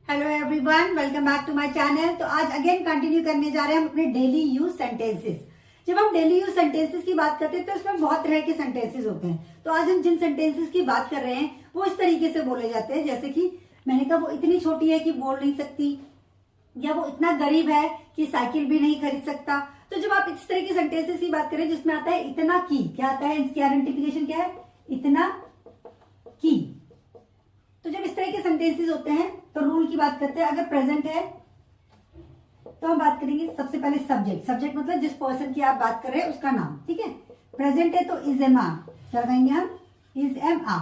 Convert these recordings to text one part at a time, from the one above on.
Hello everyone, welcome back to my channel. तो आज again continue करने जा रहे हैं हम अपने डेली यूज सेंटेंसेस। जब हम डेली यूज सेंटेंसेस की बात करते हैं तो इसमें बहुत तरह के सेंटेंसेस होते हैं। तो आज हम जिन सेंटेंसेस की बात कर रहे हैं वो इस तरीके से बोले जाते हैं, जैसे कि मैंने कहा वो इतनी छोटी है कि बोल नहीं सकती, या वो इतना गरीब है कि साइकिल भी नहीं खरीद सकता। तो जब आप इस तरह के सेंटेंसेस की बात करें जिसमें आता है इतना की, क्या आता है, इसकी आइडेंटिफिकेशन क्या है, इतना की। तो जब इस तरह के सेंटेंसेस होते हैं तो रूल की बात करते हैं। अगर प्रेजेंट है तो हम बात करेंगे सबसे पहले सब्जेक्ट। सब्जेक्ट मतलब जिस पर्सन की आप बात कर रहे हैं उसका नाम, ठीक है। प्रेजेंट है तो इज एम आ, क्या लगाएंगे हम, इज एम आ।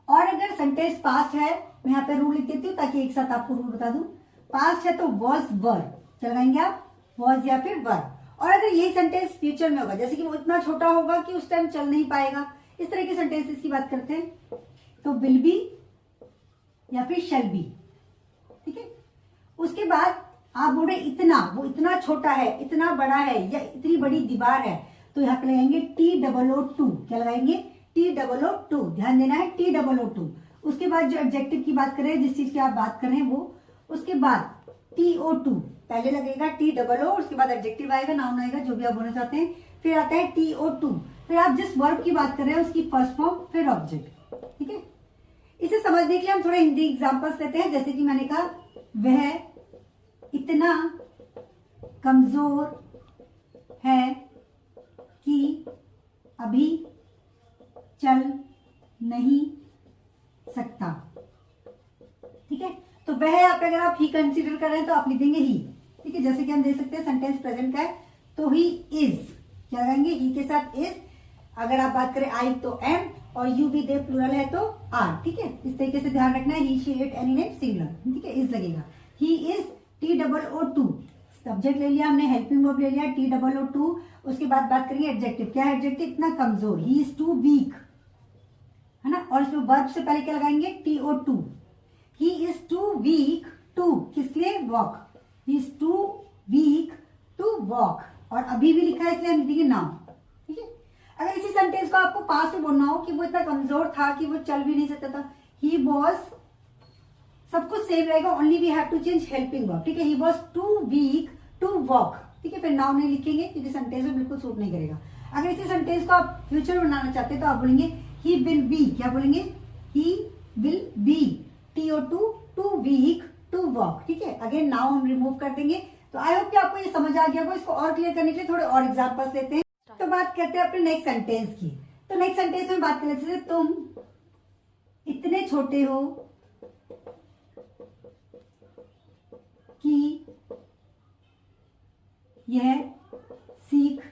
और अगर सेंटेंस पास्ट है, मैं यहाँ पे रूल लिख देती हूँ ताकि एक साथ आपको रूल बता दूं। पास्ट है तो वॉज वर, क्या लगाएंगे आप, वॉज या फिर वर। और अगर यही सेंटेंस फ्यूचर में होगा, जैसे कि वो इतना छोटा होगा कि उस टाइम चल नहीं पाएगा, इस तरह के सेंटेंसेस की बात करते हैं, तो विल बी या फिर शैल बी, ठीक है। उसके बाद आप बोल रहे इतना, वो इतना छोटा है, इतना बड़ा है, या इतनी बड़ी दीवार है, तो यहाँ पे लगाएंगे TOO2, क्या लगाएंगे, TOO2। ध्यान देना है, TOO2। उसके बाद जो एडजेक्टिव की बात कर रहे हैं, जिस चीज की आप बात कर रहे हैं वो, उसके बाद TO2 पहले लगेगा, TOO, उसके बाद एडजेक्टिव आएगा, नाउन आएगा, जो भी आप बोलना चाहते हैं, फिर आता है TO2, फिर आप जिस वर्ब की बात कर रहे हैं उसकी फर्स्ट फॉर्म, फिर ऑब्जेक्ट, ठीक है। इसे समझने के लिए हम थोड़े हिंदी एग्जांपल्स लेते हैं। जैसे कि मैंने कहा वह इतना कमजोर है कि अभी चल नहीं सकता, ठीक है। तो वह यहाँ पे अगर आप ही कंसीडर कर रहे हैं तो आप लिख देंगे ही, ठीक है। जैसे कि हम देख सकते हैं सेंटेंस प्रेजेंट का है तो ही इज, क्या लगाएंगे, ही के साथ इज। अगर आप बात करें आई तो एम, और यू भी दे प्लूरल है तो आर, ठीक है। इस तरीके से ध्यान रखना है, he she it any name singular, ठीक है, इज लगेगा। ही इज TOO2, सब्जेक्ट ले लिया हमने, हेल्पिंग वर्ब ले लिया TOO2। उसके बाद बात करेंगे एडजेक्टिव, क्या है एडजेक्टिव, इतना कमजोर, ही इज टू वीक, है ना। और इसमें वर्ब से पहले क्या लगाएंगे, TO2। He is too weak to, किस लिए, walk, he is too weak to walk. और अभी भी लिखा है इसलिए हम लिखेंगे नाउ, ठीक है। अगर इसी सेंटेंस को आपको पास्ट में बोलना हो कि वो इतना कमजोर था कि वो चल भी नहीं सकता था, ही वॉज, सब कुछ सेम रहेगा, only we have to change helping verb, ठीक है। He was too weak to walk, ठीक है। फिर नाउन नहीं लिखेंगे क्योंकि सेंटेंस में बिल्कुल सूट नहीं करेगा। अगर इसी सेंटेंस को आप फ्यूचर में बनाना चाहते हैं तो आप बोलेंगे ही विल बी, क्या बोलेंगे, he will be TOO too weak to walk, ठीक है। अगेन नाउन हम रिमूव कर देंगे। तो आई होप कि आपको ये समझ आ गया होगा। इसको और क्लियर करने के लिए थोड़े और एग्जाम्पल्स लेते हैं। तो बात करते हैं अपने नेक्स्ट सेंटेंस की। तो नेक्स्ट सेंटेंस में बात करें, जैसे तुम इतने छोटे हो कि यह सीख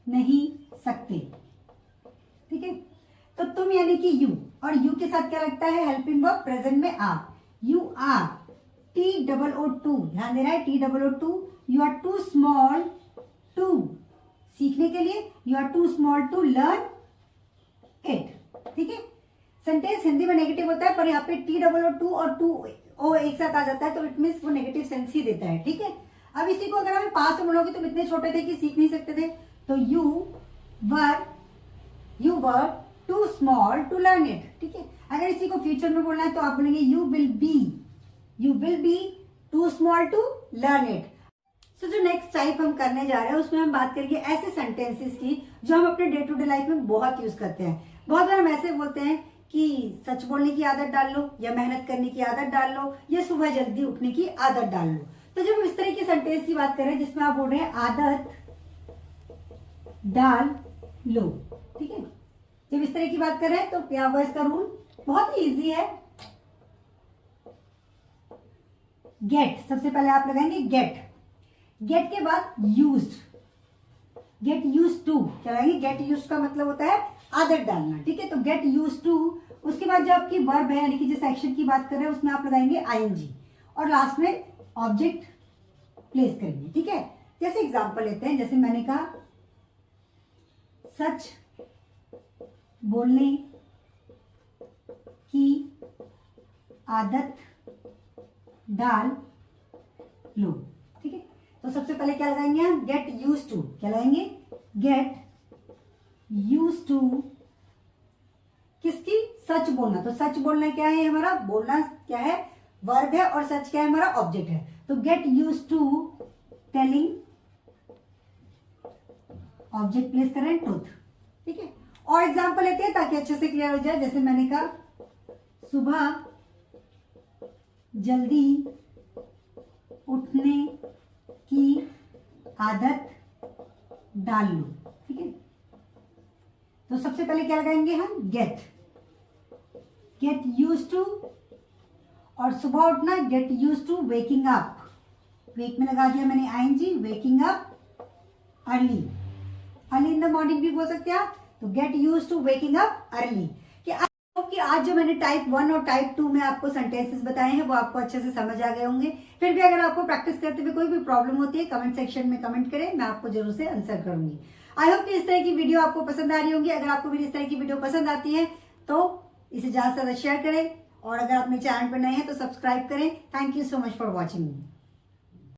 नहीं सकते, ठीक है। तो तुम यानी कि यू, और यू के साथ क्या लगता है, हेल्पिंग वर्ब, प्रेजेंट में आर, यू आर TOO2, ध्यान देना है, TOO2। You are too small to, सीखने के लिए, you are too small to learn it, ठीक है। सेंटेंस हिंदी में नेगेटिव होता है, पर यहाँ पे TOO2 और 2O एक साथ आ जाता है तो इट मीन्स वो नेगेटिव सेंस ही देता है, ठीक है। अब इसी को अगर हमें पास्ट में बोलोगे, तुम इतने छोटे थे कि सीख नहीं सकते थे, तो you were too small to learn it, ठीक है। अगर इसी को फ्यूचर में बोलना है तो आप बोलेंगे you will be too small to learn it. So जो नेक्स्ट टाइप हम करने जा रहे हैं उसमें हम बात करेंगे ऐसे सेंटेंसेस की जो हम अपने डे टू डे लाइफ में बहुत यूज करते हैं। बहुत बार हम ऐसे बोलते हैं कि सच बोलने की आदत डाल लो, या मेहनत करने की आदत डाल लो, या सुबह जल्दी उठने की आदत डाल लो। तो जब हम इस तरह के सेंटेंस की बात कर रहे हैं जिसमें आप बोल रहे हैं आदत डाल लो, ठीक है। जब इस तरह की बात कर रहे हैं तो क्या होगा इसका रूल, बहुत ही ईजी है। गेट, सबसे पहले आप लगाएंगे गेट के बाद यूज्ड, गेट यूज्ड टू, क्या लगाएंगे, गेट यूज्ड का मतलब होता है आदत डालना, ठीक है। तो गेट यूज्ड टू, उसके बाद जो आपकी वर्ब है यानी कि जिस एक्शन की बात कर रहे हैं उसमें आप लगाएंगे ING, और लास्ट में ऑब्जेक्ट प्लेस करेंगे, ठीक है। जैसे एग्जांपल लेते हैं, जैसे मैंने कहा सच बोलने की आदत डाल लो, ठीक है। तो सबसे पहले क्या लगाएंगे हम, गेट यूज्ड टू, क्या लगाएंगे, गेट यूज्ड टू किसकी, सच बोलना। तो सच बोलना क्या है हमारा, बोलना क्या है, वर्ब है और सच क्या है, हमारा ऑब्जेक्ट है। तो get use to telling, object place कर रहे हैं ट्रूथ, ठीक है। और एग्जाम्पल लेते हैं ताकि अच्छे से क्लियर हो जाए। जैसे मैंने कहा सुबह जल्दी उठने की आदत डाल लो, ठीक है। तो सबसे पहले क्या लगाएंगे हम, गेट, गेट यूज टू, और सुबह उठना get use to waking up, wake में लगा दिया मैंने ING, waking up early, early in the morning भी बोल सकते हैं आप। तो get use to waking up early. कि आज जो मैंने टाइप 1 और टाइप 2 में आपको सेंटेंसेस बताए हैं वो आपको अच्छे से समझ आ गए होंगे। फिर भी अगर आपको प्रैक्टिस करते हुए कोई भी प्रॉब्लम होती है कमेंट सेक्शन में कमेंट करें, मैं आपको जरूर से आंसर करूंगी। आई होप कि इस तरह की वीडियो आपको पसंद आ रही होंगी। अगर आपको भी इस तरह की वीडियो पसंद आती है तो इसे ज्यादा से ज्यादा शेयर करें, और अगर अपने चैनल पर नए हैं तो सब्सक्राइब करें। Thank you so much for watching me.